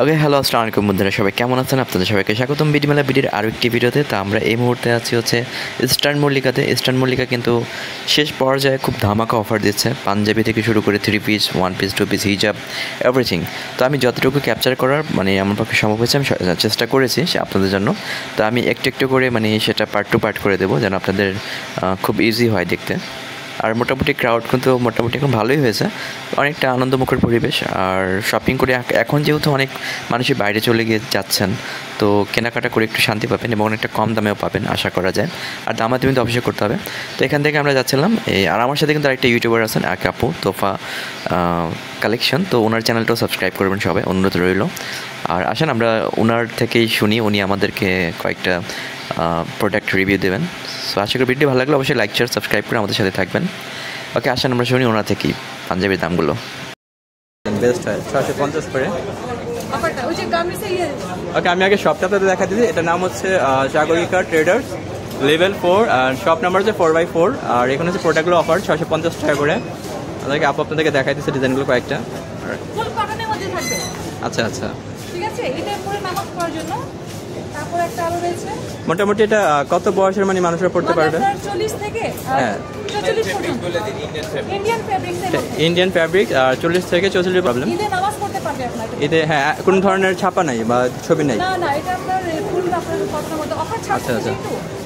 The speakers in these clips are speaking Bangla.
ওকে, হ্যালো, আসসালামু আলাইকুম বন্ধুরা, সবাই কেমন আছেন? আপনাদের সবাইকে স্বাগতম বিডিমেলা বিডির আরও একটি ভিডিওতে। তো আমরা এই মুহূর্তে আছি হচ্ছে ইস্টার্ন মল্লিকাতে। ইস্টার্ন মল্লিকা কিন্তু শেষ পর্যায়ে খুব ধামাকা অফার দিচ্ছে, পাঞ্জাবি থেকে শুরু করে 3 পিস, 1 পিস, 2 পিস, হিজাব, এভরিথিং। তো আমি যতটুকু ক্যাপচার করার আমার পক্ষে সম্ভব হয়েছে আমি চেষ্টা করেছি আপনাদের জন্য। তো আমি একটু একটু করে সেটা পার্ট টু পার্ট করে দেবো, যেন আপনাদের খুব ইজি হয় দেখতে। আর মোটামুটি ক্রাউড কিন্তু মোটামুটি এখন ভালোই হয়েছে, অনেকটা আনন্দমুখর পরিবেশ। আর শপিং করে এখন যেহেতু অনেক মানুষই বাইরে চলে গিয়ে যাচ্ছেন, তো কেনাকাটা করে একটু শান্তি পাবেন এবং অনেকটা কম দামেও পাবেন আশা করা যায়। আর দামাদামি তো অবশ্যই করতে হবে। তো এখান থেকে আমরা যাচ্ছিলাম আর আমার সাথে কিন্তু আরেকটা ইউটিউবার আছেন, এক আপু, তোফা কালেকশন। তো ওনার চ্যানেলটাও সাবস্ক্রাইব করবেন সবাই, অনুরোধ রইল। আর আসেন আমরা ওনার থেকেই শুনি, উনি আমাদেরকে কয়েকটা প্রোডাক্ট রিভিউ দেবেন। সো আশা করি ভিডিও ভালো লাগলে অবশ্যই লাইক, শেয়ার, সাবস্ক্রাইব করে আমাদের সাথে থাকবেন। ওকে, আসেন আমরা শুনি ওনার থেকেই পাঞ্জাবির দামগুলো। বেস্ট হয় 650 করে। ওকে, আমি আগে শপটা আপনাদের দেখা দিচ্ছি। এটার নাম হচ্ছে সাগরিকা ট্রেডার্স, লেভেল 4, আর শপ নাম্বার হচ্ছে 4x4। আর এখানে হচ্ছে প্রোডাক্টগুলো অফার 650 টাকা করে। আপনাদেরকে আপনাদেরকে দেখাই দিচ্ছে ডিজাইনগুলো কয়েকটা। আচ্ছা আচ্ছা, ঠিক আছে। এটা পরে নামাজ পড়ার জন্য। তারপর একটা আরো রয়েছে, মোটামুটি এটা কত বয়সের মানুষরা পড়তে পারবে? 40 থেকে 44 পর্যন্ত। ইন্ডিয়ান ফ্যাব্রিক, আর 40 থেকে 44 প্রবলেম। ঈদে নামাজ পড়তে পারবে আপনারা। ঈদে কোনো ধরনের ছাপা নাই বা ছবি নাই? না না, এটা আপনার ফুল আপনার কথার মধ্যে অফার ছাড়া। আচ্ছা আচ্ছা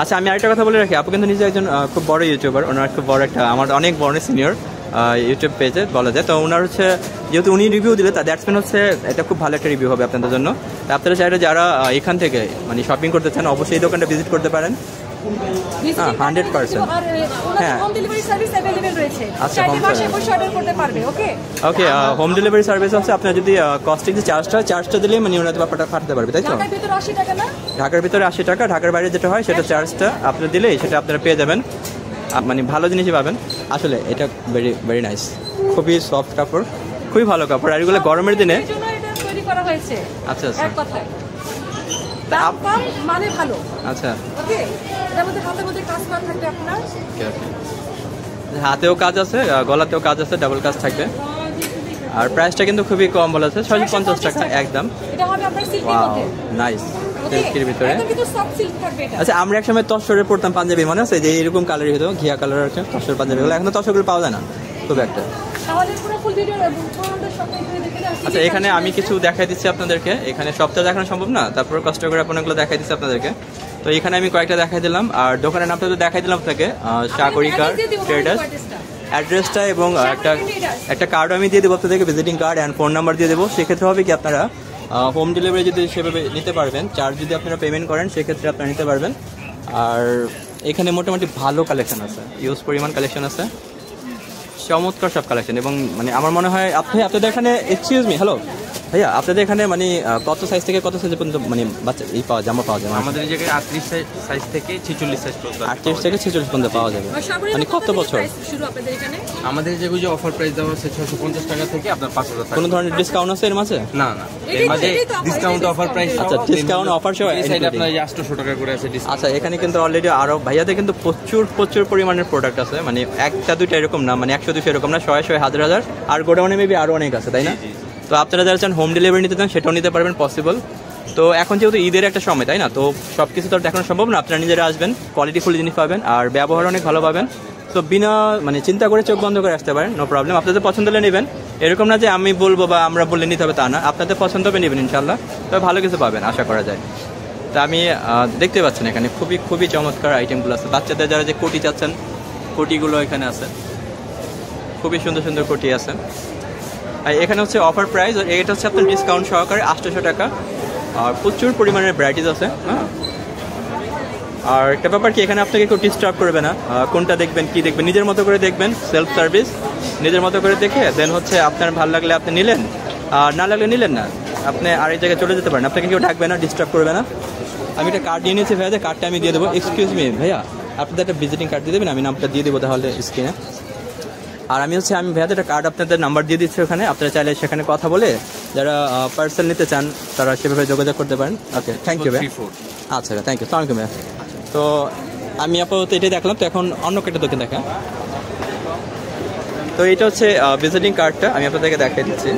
আচ্ছা, আমি আরেকটা কথা বলে রাখি, আপু কিন্তু নিজে একজন খুব বড় ইউটিউবার। ওনার খুব বড় একটা, আমার অনেক বড় সিনিয়র ইউটিউব পেজে বলা যায়। তো ওনার হচ্ছে, যেহেতু উনি রিভিউ দিলে, তা দ্যাটস মিন হচ্ছে এটা খুব ভালো একটা রিভিউ হবে আপনাদের জন্য। আপনারা চাইলে যারা এখান থেকে শপিং করতে চান, অবশ্যই এই দোকানটা ভিজিট করতে পারেন। 100%। হ্যাঁ, আচ্ছা, ওকে, হোম ডেলিভারি সার্ভিস আছে। আপনার যদি কস্টিং যে চার্জটা দিলে ওনাদের ব্যাপারটা পাঠাতে পারবে, তাই তো? ঢাকার ভিতরে 80 টাকা, ঢাকার বাইরে যেটা হয় সেটা চার্জটা আপনারা দিলেই সেটা আপনারা পেয়ে যাবেন। ভালো জিনিসই পাবেন। আসলে এটা ভেরি ভেরি নাইস, খুবই সফট কাপড়, খুবই ভালো কাপড়। আর এগুলো গরমের দিনে আচ্ছা আচ্ছা ভালো। আচ্ছা, হাতেও কাজ আছে, গলাতেও কাজ আছে, ডাবল কাজ থাকবে। আর প্রাইসটা কিন্তু খুবই কম বলা আছে, 650 টাকা একদম। নাইস, সিল্কের ভিতরে। আচ্ছা, আমরা এক সময় তসরে পড়তাম পাঞ্জাবি, মনে আছে? যে এরকম কালার হতো, ঘিয়া কালার আছে তসর পাঞ্জাবি। এখন তো তসরগুলো পাওয়া যায় না খুব একটা। আচ্ছা, এখানে আমি কিছু দেখাই দিচ্ছি আপনাদেরকে। এখানে সবটা দেখানো সম্ভব না, তারপর কষ্ট করে আপনাগুলো দেখাই দিচ্ছি আপনাদেরকে। তো এখানে আমি কয়েকটা দেখাই দিলাম। আর দোকানের নামটা তো দেখাই দিলাম আপনাকে, সাগরিকা ট্রেডার্স। অ্যাড্রেসটা এবং একটা কার্ডও আমি দিয়ে দেবো আপনাদেরকে, visiting card and phone number দিয়ে দেবো। সেক্ষেত্রে হবে কি, আপনারা হোম ডেলিভারি যদি সেভাবে নিতে পারবেন, চার্জ যদি আপনারা পেমেন্ট করেন, সেক্ষেত্রে আপনারা নিতে পারবেন। আর এখানে মোটামুটি ভালো কালেকশন আছে, ইউজ পরিমাণ কালেকশন আছে, চমৎকার সব কালেকশন। এবং আমার মনে হয় আপনাদের এখানে, এক্সকিউজ মি, হ্যালো ভাইয়া, আপনাদের এখানে কত সাইজ থেকে কত সাইজ পর্যন্ত বাচ্চা জামা পাওয়া যায়? আমাদের এই জায়গায় 38 সাইজ থেকে 46 সাইজ পর্যন্ত, 38 থেকে 46 পর্যন্ত পাওয়া যাবে। কত বছর? আমাদের যে অফার প্রাইস দেওয়া হচ্ছে 650 টাকা থেকে আপনার 5000 টাকা। কোনো ধরনের ডিসকাউন্ট আছে এর মাঝে? না না, এর মাঝে ডিসকাউন্ট অফার প্রাইস। আচ্ছা, ডিসকাউন্ট অফার সহ এই সাইড আপনার 800 টাকা করে আছে ডিসকাউন্ট। আচ্ছা, এখানে কিন্তু অলরেডি আরো ভাইয়াদের কিন্তু প্রচুর পরিমাণের প্রোডাক্ট আছে, একটা দুইটা এরকম না, 100-200 এরকম না, 100 হাজার। আর গোডাউনে মেবি আরো অনেক আছে, তাই না? তো আপনারা যারা চান হোম ডেলিভারি নিতে চান, সেটাও নিতে পারবেন, পসিবল। তো এখন যেহেতু ঈদের একটা সময়, তাই না? তো সব কিছু তো দেখানো সম্ভব না। আপনারা নিজেরা আসবেন, কোয়ালিটিফুল জিনিস পাবেন, আর ব্যবহার অনেক ভালো পাবেন। তো বিনা চিন্তা করে চোখ বন্ধ করে আসতে পারেন, নো প্রবলেম। আপনাদের পছন্দ হলে নেবেন, এরকম না যে আমি বলবো বা আমরা বললে নিতে হবে, তা না। আপনাদের পছন্দ হবে নেবেন ইনশাল্লাহ, তবে ভালো কিছু পাবেন আশা করা যায়। তা আমি দেখতে পাচ্ছেন এখানে খুবই চমৎকার আইটেমগুলো আছে। বাচ্চাদের যারা যে কোটি চাচ্ছেন, কোটিগুলো এখানে আছে, খুবই সুন্দর সুন্দর কোটি আছে। আর এখানে হচ্ছে অফার প্রাইস, আর এটা হচ্ছে আপনার ডিসকাউন্ট সহকারে 800 টাকা। আর প্রচুর পরিমাণের ভ্যারাইটিস আছে। হ্যাঁ, আর একটা ব্যাপার কি, এখানে আপনাকে কেউ ডিস্টার্ব করবে না। কোনটা দেখবেন, কি দেখবেন, নিজের মতো করে দেখবেন, সেলফ সার্ভিস, নিজের মতো করে দেখে দেন হচ্ছে আপনার ভালো লাগলে আপনি নিলেন, আর না লাগলে নিলেন না, আপনি আরেক জায়গায় চলে যেতে পারেন। আপনাকে কেউ ডাকবে না, ডিস্টার্ব করবে না। আমি একটা কার্ড নিয়ে নিয়েছি ভাইয়া, কার্ডটা আমি দিয়ে দেবো। এক্সকিউজ মি ভাইয়া, আপনাদের একটা ভিজিটিং কার্ড দিয়ে দেবেন, আমি নামটা দিয়ে দেবো তাহলে স্ক্রিনে। আর আমি ভাইয়াদের একটা কার্ড আপনাদের নাম্বার দিয়ে দিচ্ছি ওখানে, আপনারা চাইলে সেখানে কথা বলে যারা পার্সেল নিতে চান তারা সেভাবে যোগাযোগ করতে পারেন। ওকে, থ্যাংক ইউ ভাই। আচ্ছা, থ্যাংক ইউ, সালামালাইকুম ভাইয়া। তো আমি আপাতত এটাই দেখলাম। তো এখন অন্য একটা দোকান দেখা। তো এটা হচ্ছে ভিজিটিং কার্ডটা, আমি আপনাদেরকে দেখিয়ে দিচ্ছি।